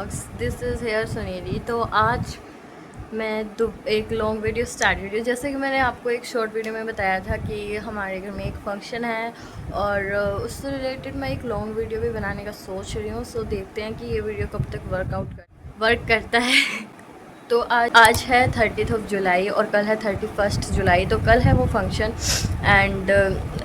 Vlogs. This is here Sunili. तो आज मैं एक लॉन्ग वीडियो स्टार्ट वीडियो, जैसे कि मैंने आपको एक शॉर्ट वीडियो में बताया था कि हमारे घर में एक फंक्शन है और उससे रिलेटेड मैं एक लॉन्ग वीडियो भी बनाने का सोच रही हूँ। सो देखते हैं कि ये वीडियो कब तक वर्क करता है। तो आज है 30th ऑफ जुलाई और कल है 31st जुलाई। तो कल है वो फंक्शन एंड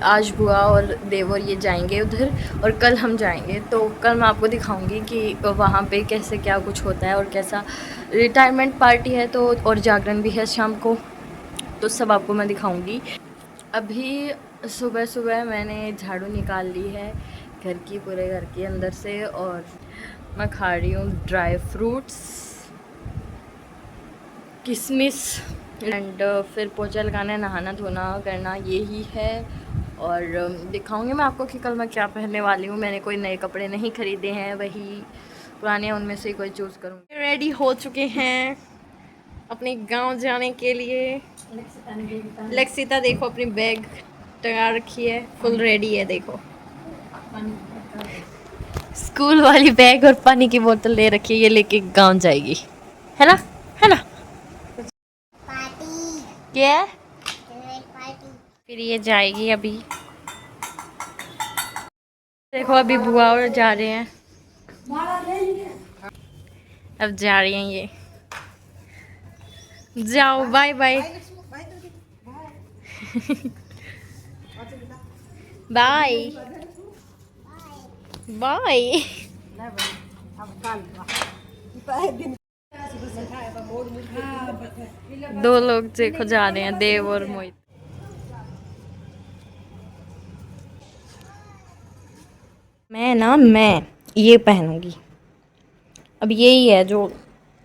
आज बुआ और देवर ये जाएंगे उधर और कल हम जाएंगे। तो कल मैं आपको दिखाऊंगी कि वहाँ पे कैसे क्या कुछ होता है और कैसा रिटायरमेंट पार्टी है तो और जागरण भी है शाम को, तो सब आपको मैं दिखाऊंगी। अभी सुबह सुबह मैंने झाड़ू निकाल ली है घर की, पूरे घर के अंदर से, और मैं खा रही हूँ ड्राई फ्रूट्स, किशमिश एंड फिर पोछा लगाना, नहाना धोना करना, यही है। और दिखाऊंगी मैं आपको कि कल मैं क्या पहनने वाली हूँ। मैंने कोई नए कपड़े नहीं ख़रीदे हैं, वही पुराने उनमें से कोई चूज़ करूँगी। रेडी हो चुके हैं अपने गांव जाने के लिए। लक्षिता देखो अपनी बैग टंगा रखी है, फुल रेडी है। देखो स्कूल वाली बैग और पानी की बोतल ले रखी है, ये लेके गांव जाएगी, है ना, है ना। क्या फिर ये जाएगी अभी। देखो अभी बुआ और जा रहे हैं, अब जा रही हैं ये। जाओ, बाय बाय बाय बाय। दो लोग देखो जा रहे हैं, देव और मोहित। मैं ये पहनूंगी, अब यही है जो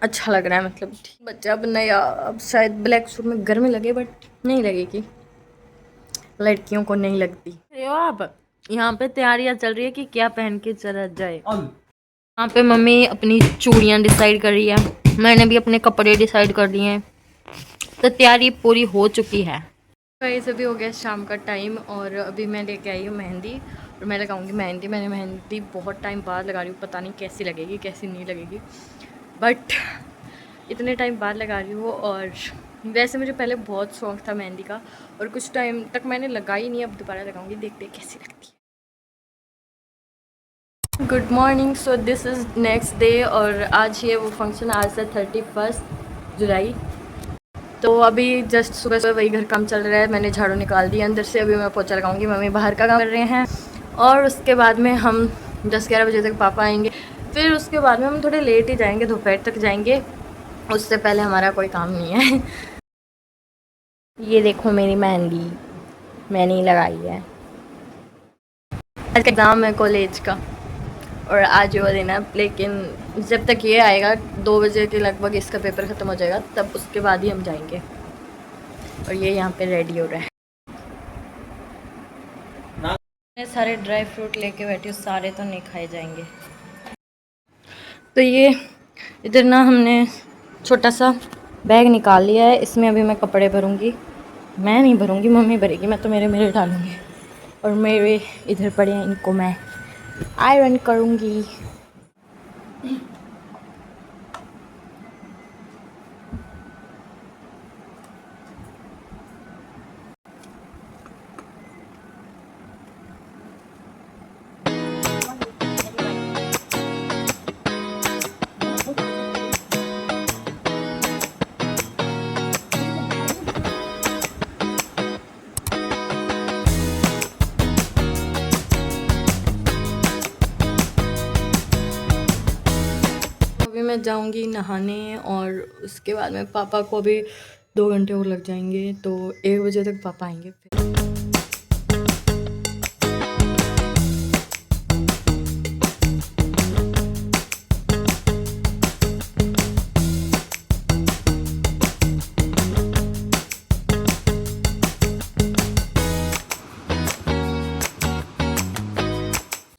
अच्छा लग रहा है। मतलब बच्चा अब नया, अब शायद ब्लैक सूट में गर्मी लगे बट नहीं लगेगी, लड़कियों को नहीं लगती। अरे आप यहाँ पे तैयारियां चल रही है कि क्या पहन के चला जाए। यहाँ पे मम्मी अपनी चूड़ियाँ डिसाइड कर रही है, मैंने भी अपने कपड़े डिसाइड कर लिए हैं, तो तैयारी पूरी हो चुकी है। गाइस अभी हो गया शाम का टाइम और अभी मैं लेके आई हूँ मेहंदी और मैं लगाऊंगी मेहंदी। मैंने मेहंदी बहुत टाइम बाद लगा रही हूँ, पता नहीं कैसी लगेगी कैसी नहीं लगेगी, बट इतने टाइम बाद लगा रही हूँ। और वैसे मुझे पहले बहुत शौक था मेहंदी का और कुछ टाइम तक मैंने लगाई नहीं, अब दोबारा लगाऊंगी, देखते हैं कैसी लगती है। Good morning. So this is next day और आज ये वो फंक्शन, आज है 31st जुलाई। तो अभी जस्ट सुबह सुबह वही घर काम चल रहा है, मैंने झाड़ू निकाल दिया अंदर से, अभी मैं पोछा लगाऊंगी, मम्मी बाहर का काम कर रहे हैं और उसके बाद में हम 10-11 बजे तक पापा आएंगे। फिर उसके बाद में हम थोड़े लेट ही जाएंगे, दोपहर तक जाएंगे, उससे पहले हमारा कोई काम नहीं है। ये देखो मेरी मेहंदी मैंने ही लगाई है। आज एग्ज़ाम है कॉलेज का और आज वो दिन है, लेकिन जब तक ये आएगा 2 बजे के लगभग इसका पेपर ख़त्म हो जाएगा, तब उसके बाद ही हम जाएंगे। और ये यहाँ पे रेडी हो रहा है। मैं सारे ड्राई फ्रूट लेके बैठी हूँ, सारे तो नहीं खाए जाएंगे। तो ये इधर ना हमने छोटा सा बैग निकाल लिया है, इसमें अभी मैं कपड़े भरूंगी। मैं नहीं भरूंगी, मम्मी भरेगी, मैं तो मेरे डालूंगी। और मेरे इधर पड़े हैं, इनको मैं आयरन करूंगी। अभी मैं जाऊंगी नहाने और उसके बाद में पापा को अभी 2 घंटे और लग जाएंगे, तो 1 बजे तक पापा आएंगे।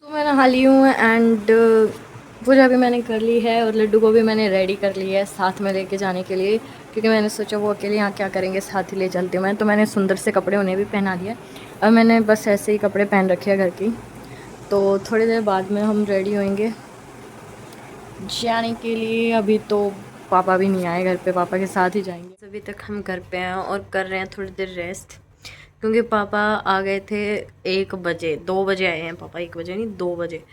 तो मैं नहा ली हूँ एंड पूजा भी मैंने कर ली है और लड्डू को भी मैंने रेडी कर लिया है साथ में लेके जाने के लिए, क्योंकि मैंने सोचा वो अकेले यहाँ क्या करेंगे, साथ ही ले चलती हूँ मैं। तो मैंने सुंदर से कपड़े उन्हें भी पहना दिया और मैंने बस ऐसे ही कपड़े पहन रखे हैं घर की। तो थोड़ी देर बाद में हम रेडी होंगे जाने के लिए। अभी तो पापा भी नहीं आए घर पे, पापा के साथ ही जाएंगे। अभी तक हम घर पे हैं और कर रहे हैं थोड़ी देर रेस्ट, क्योंकि पापा आ गए थे 1 बजे, 2 बजे आए हैं पापा, 1 बजे नहीं 2 बजे।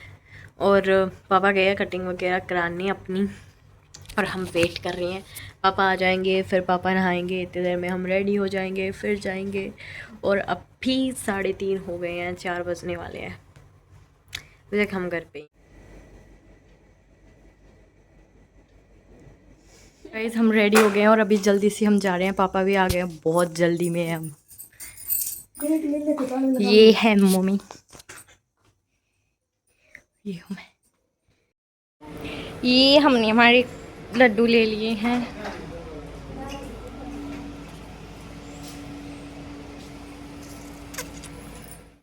और पापा गए कटिंग वगैरह कराने अपनी, और हम वेट कर रहे हैं पापा आ जाएंगे। फिर पापा नहाएंगे, इतनी देर में हम रेडी हो जाएंगे, फिर जाएंगे। और अब भी 3:30 हो गए हैं, 4 बजने वाले हैं, अभी तक हम घर पे। गाइस हम रेडी हो गए हैं और अभी जल्दी से हम जा रहे हैं, पापा भी आ गए हैं, बहुत जल्दी में है हम। ये है मम्मी, ये हूँ मैं। ये हमने हमारे लड्डू ले लिए हैं।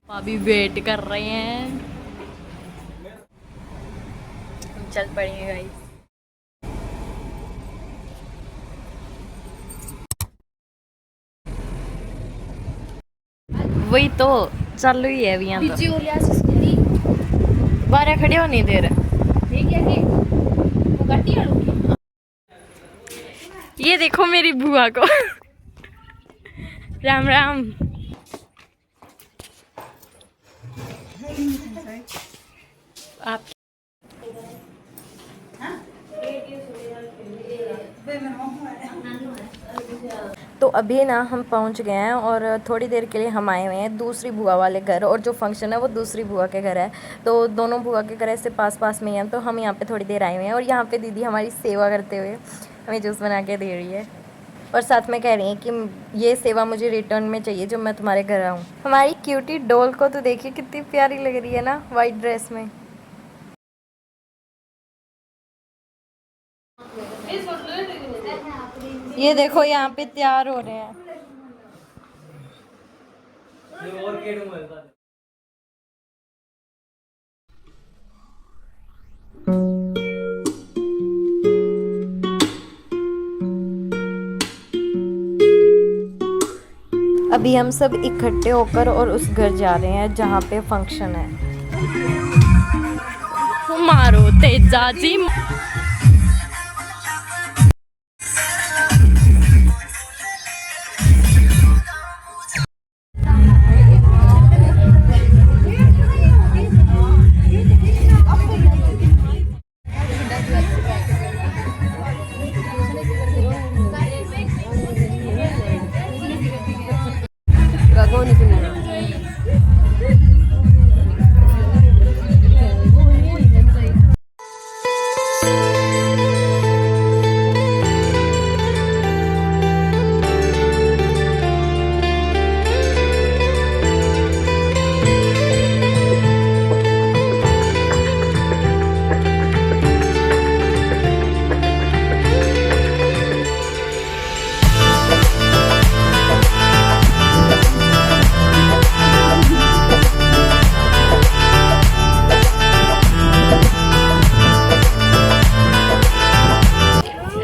अभी वेट कर रहे हैं, हम चल पड़ेंगे गाइस। वही तो चालू ही है अभी यहाँ तो। बारह खड़े होने दे रहे। ये देखो मेरी बुआ को। राम राम। आप तो अभी ना हम पहुंच गए हैं और थोड़ी देर के लिए हम आए हुए हैं दूसरी बुआ वाले घर, और जो फंक्शन है वो दूसरी बुआ के घर है। तो दोनों बुआ के घर ऐसे पास पास में ही हैं, तो हम यहाँ पे थोड़ी देर आए हुए हैं। और यहाँ पे दीदी हमारी सेवा करते हुए हमें जूस बना के दे रही है, और साथ में कह रही हैं कि ये सेवा मुझे रिटर्न में चाहिए जब मैं तुम्हारे घर आऊँ। हमारी क्यूटी डॉल को तो देखिए कितनी प्यारी लग रही है ना वाइट ड्रेस में। ये देखो यहाँ पे तैयार हो रहे हैं। अभी हम सब इकट्ठे होकर और उस घर जा रहे हैं जहाँ पे फंक्शन है। मारो तेजाजी।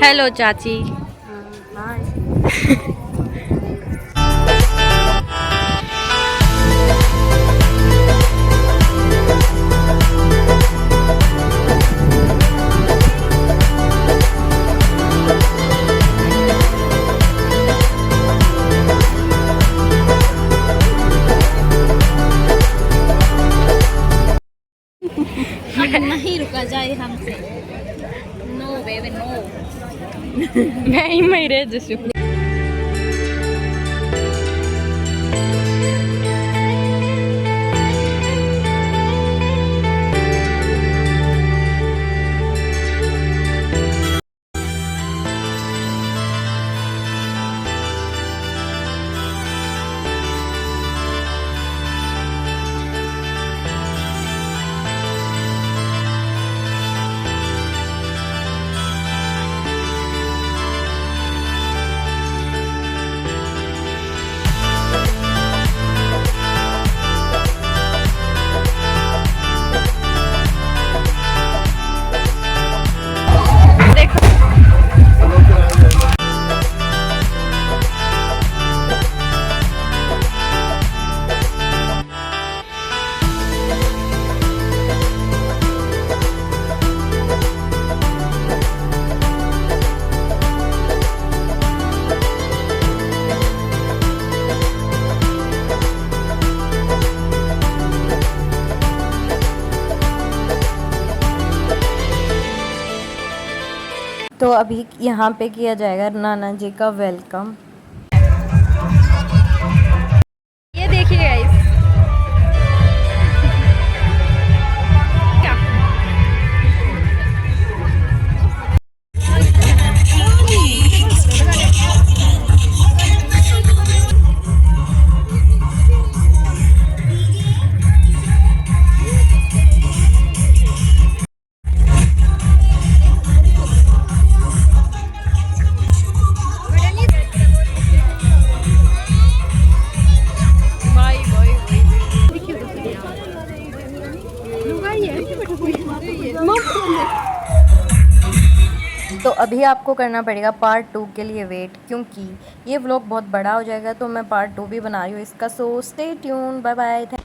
हेलो चाची। नहीं रुका जाए हमसे। No baby no. नहीं मेरे जैसे। तो अभी यहाँ पे किया जाएगा नाना जी का वेलकम। ये देखिए गाइस, तो अभी आपको करना पड़ेगा पार्ट 2 के लिए वेट, क्योंकि ये व्लॉग बहुत बड़ा हो जाएगा, तो मैं पार्ट 2 भी बना रही हूँ इसका। So stay tune, bye bye.